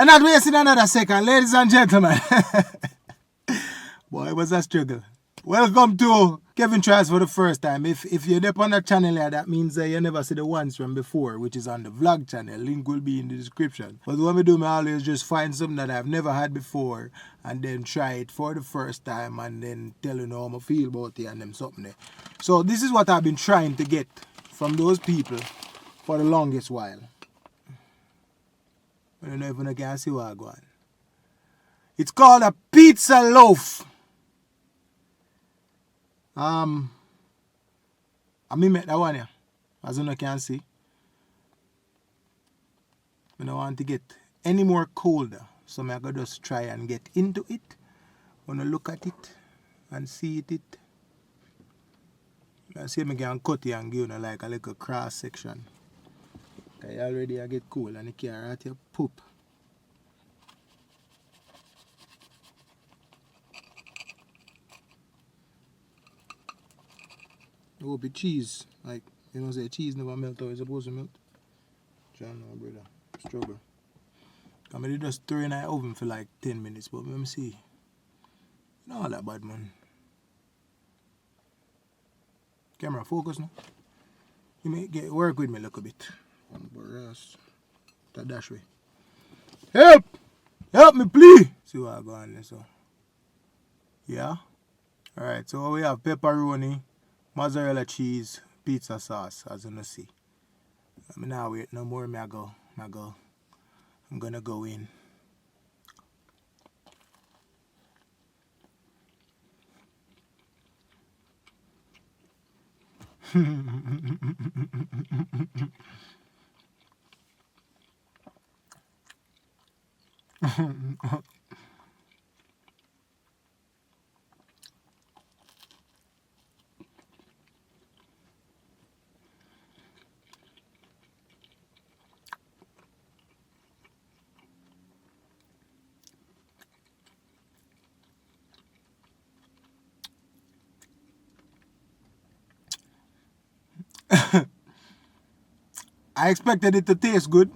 And not wasting another second, ladies and gentlemen. Boy, it was a struggle. Welcome to Kevin Tries for the first time. If you're up on the channel here, that means you never see the ones from before, which is on the vlog channel. Link will be in the description. But what we do, I always just find something that I've never had before and then try it for the first time and then tell you how I feel about it and them something there. So this is what I've been trying to get from those people for the longest while. I don't know if I can see what I go on. It's called a pizza loaf. I make that one here, as you can see. I don't want to get any more colder, so I'm going to just try and get into it. I'm going to look at it and see it. I see I can cut it and give you like a little cross section. Okay, already I get cool and it can't right here poop. I hope it cheese, like, you know, say cheese never melt how it's supposed to melt. John, no, brother, struggle. I mean, just throw in the oven for like 10 minutes, but let me see. Not all that bad, man. Camera, focus now. You may get work with me a little bit. That dash way. Help! Help me, please! See what I got on there, so. Yeah? Alright, so we have pepperoni, mozzarella cheese, pizza sauce, as you can see. I mean, now wait no more. I'm gonna go in. I expected it to taste good,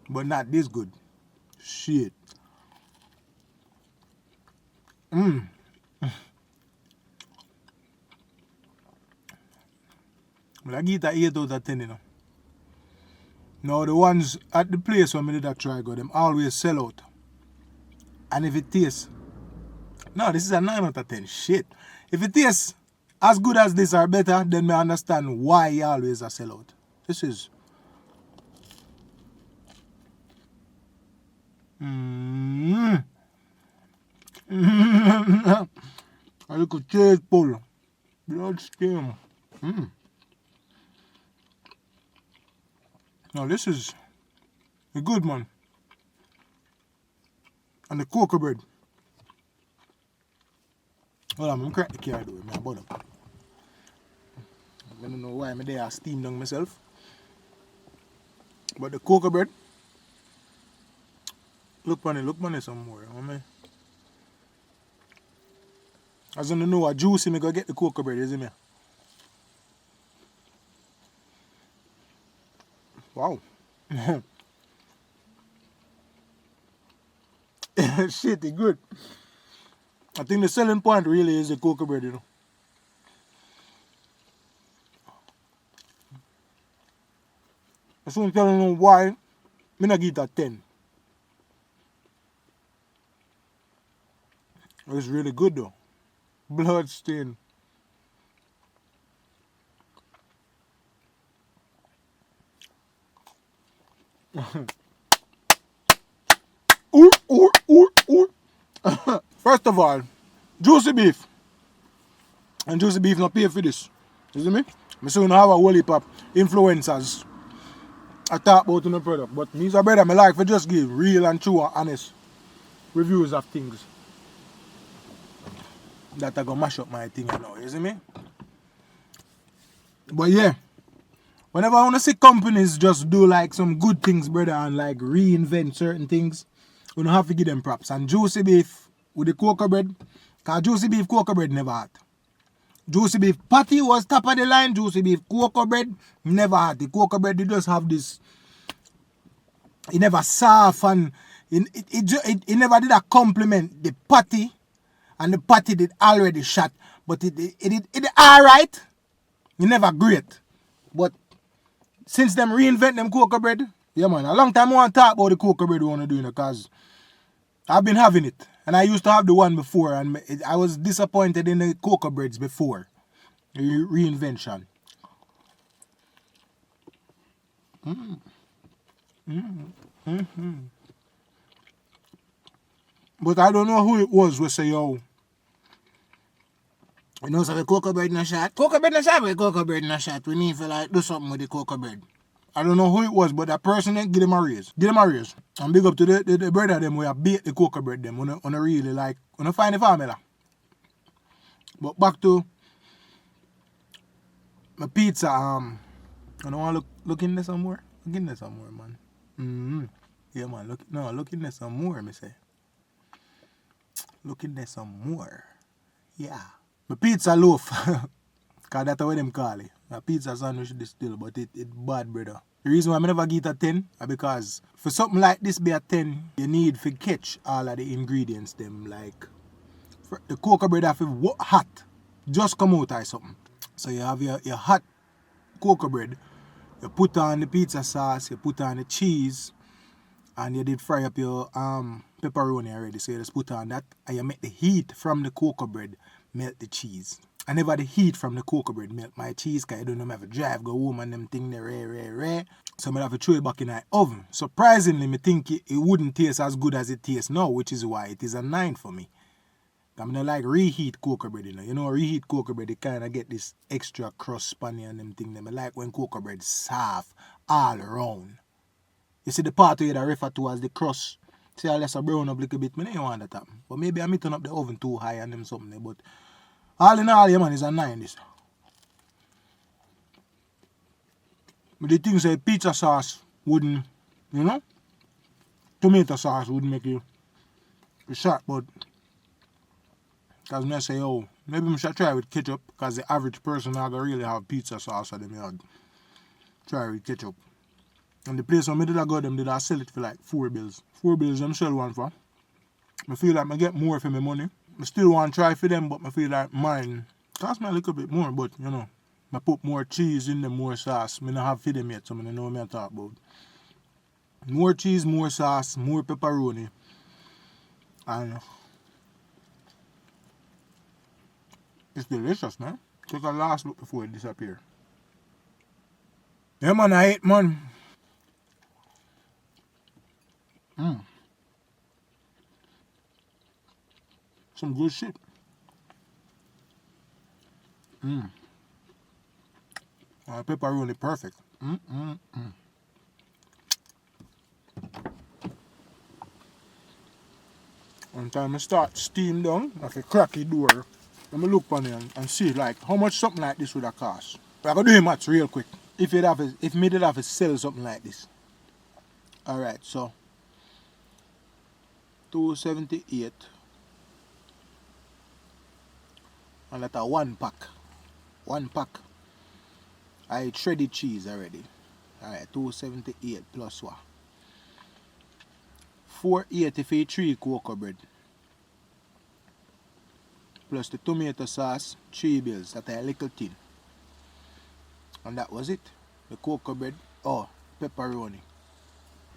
but not this good. Shit. I give it an 8 out of 10, you know. Now the ones at the place where I did that try go, them always sell out. And if it tastes, no, this is a 9 out of 10. Shit. If it tastes as good as this or better, then I understand why you always a sell out. This is a little cheese pull. Blood steam. Now this is a good one. And the cocoa bread. Hold on, I'm going to crack the car though, man. Bottom. I don't know why I'm there, I steam down myself. But the cocoa bread, look on it some more. Man. As you know, a juicy, me go get the cocoa bread, you see me? Wow. Shit, it's good. I think the selling point really is the cocoa bread, you know. I soon tell you why I not give it a 10. It's really good though. Blood stain. First of all, juicy beef. And juicy beef not pay for this. You see me? I soon have a whole heap of influencers I talk about in the product. But me as a brother, I like to just give real and true and honest reviews of things that are gonna mash up my thing, you know, you see me? But yeah, whenever I wanna see companies just do like some good things, brother, and like reinvent certain things, we don't have to give them props. And juicy beef with the cocoa bread, cause juicy beef cocoa bread never hot. Juicy beef patty was top of the line. Juicy beef cocoa bread never hot. The cocoa bread, they just have this, it never soft and It never did a compliment the patty, and the patty did already shot, but it alright. It never great. But since them reinvent them cocoa bread, yeah man, a long time I want to talk about the cocoa bread we want to do, because I've been having it. And I used to have the one before, and I was disappointed in the cocoa breads before. The reinvention. But I don't know who it was who say, yo, you know, so the cocoa bread in a shot. Cocoa bread in a shot, but cocoa bread in a shot. We need to like do something with the cocoa bread. I don't know who it was, but that person then give them a raise. Give them a raise. And big up to the brother them who have baked the cocoa bread them. On a really like, on a find the formula. But back to my pizza, I don't want to look in there some more. Look in there some more, man. Yeah, man, look in there some more, me say. Look in there some more. Yeah. My pizza loaf. Because that's what them call it. A pizza sandwich is still, but it bad, brother. The reason why I never get a 10 is because for something like this be a 10, you need to catch all of the ingredients them. Like, the cocoa bread have to hot. Just come out or something. So you have your hot cocoa bread. You put on the pizza sauce, you put on the cheese, and you did fry up your pepperoni already. So you just put on that, and you make the heat from the cocoa bread melt the cheese. I never the heat from the cocoa bread melt my cheese, because I don't know if I have to drive, go home and them thing there rare. So I have to throw it back in the oven. Surprisingly, I think it wouldn't taste as good as it tastes now, which is why it is a 9 for me. I don't like reheat cocoa bread, you know. You know, reheat cocoa bread, it kind of get this extra crust spanny and them thing. I like when cocoa bread soft all around. You see the part where you refer to as the crust. See how less a brown up a little bit, I don't want that happen. But maybe I'm turn up the oven too high and them something. But all in all, yeah, man, it's a 9 this. But the thing say pizza sauce wouldn't, you know, tomato sauce wouldn't make you sharp, but because I say, oh, maybe I should try with ketchup, because the average person not gonna really have pizza sauce at them yard. Try with ketchup. And the place where I did I go them did I sell it for like $4. $4 them sell one for. I feel like I get more for my money. I still want to try for them, but I feel like mine cost me a little bit more, but you know, I put more cheese in them, more sauce. I don't have for them yet, so I don't know what I'm talking about. More cheese, more sauce, more pepperoni. And it's delicious, man. Take a last look before it disappears. Yeah, man, I ate, man. Some good shit. Pepperoni perfect. One time I start steam down, like a cracky door. Let me look on it and see like how much something like this would have cost. But I can do it much real quick. If me did have to sell something like this. Alright, so $2.78. And that's a 1 pack. 1 pack. I shredded cheese already. Alright, $2.78 plus what? $4.80 for 3 cocoa bread. Plus the tomato sauce, $3. That's a little tin. And that was it. The cocoa bread. Oh, pepperoni.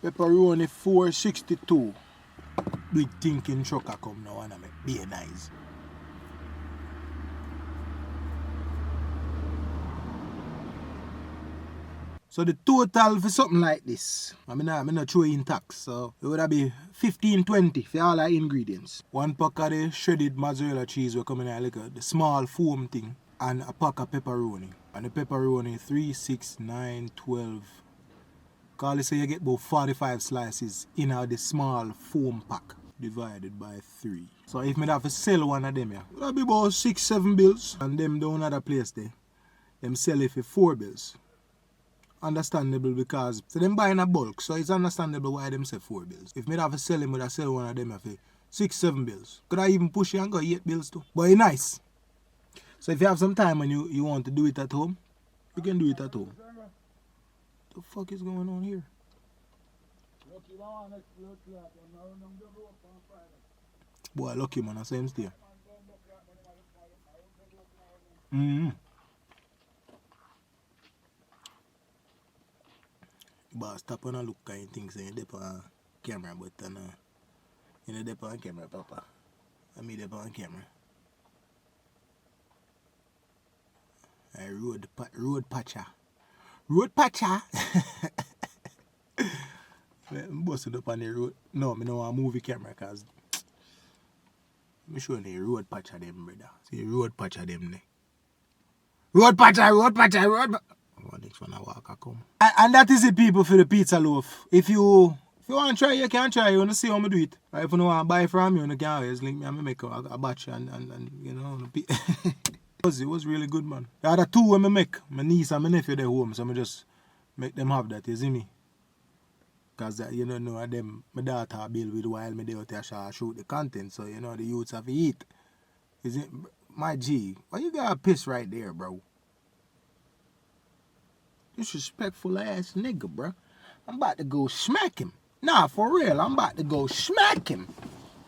Pepperoni $4.62. Big thinking trucker come now and I make be nice. So the total for something like this, I'm not throw in tax, so it would have be $15.20 for all our ingredients. 1 pack of the shredded mozzarella cheese will come in like the small foam thing, and a pack of pepperoni. And the pepperoni 3, 6, 9, 12. Call it so you get about 45 slices in the small foam pack divided by 3. So if I have to sell one of them, it would be about $6-7. And them down at a place there, them sell it for $4. Understandable, because so them buy in a bulk, so it's understandable why them say $4. If me have to sell him, would I sell one of them for $6-7. Could I even push it and go $8 too? But it's nice. So if you have some time and you want to do it at home, you can do it at home. What the fuck is going on here? Boy, lucky man, I say him stay. Mm-hmm. But stop and look kind things and you dip on camera, but you know dip on camera, papa. I mean dip on camera. Road patcher. Road patcher. I'm busting up on the road. No, I don't want a movie camera because I'm showing the road patcher them, brother. See road patcher them there. Road patcher. Oh, next one I walk I come. And that is it, people, for the pizza loaf. If you want to try, you can try. You want to see how I do it. Or if you don't want to buy from me, you can always link me and make a batch and you know. It was really good, man. The other two when I make, my niece and my nephew they home, so I just make them have that, you see me? Because you don't know them, my daughter build with while me out there shoot the content, so you know the youths have to eat. Is it my G? Why you got a piss right there, bro? Disrespectful ass nigga, bro. I'm about to go smack him. Nah, for real, I'm about to go smack him.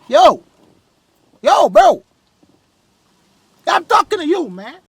Yo, bro. I'm talking to you, man.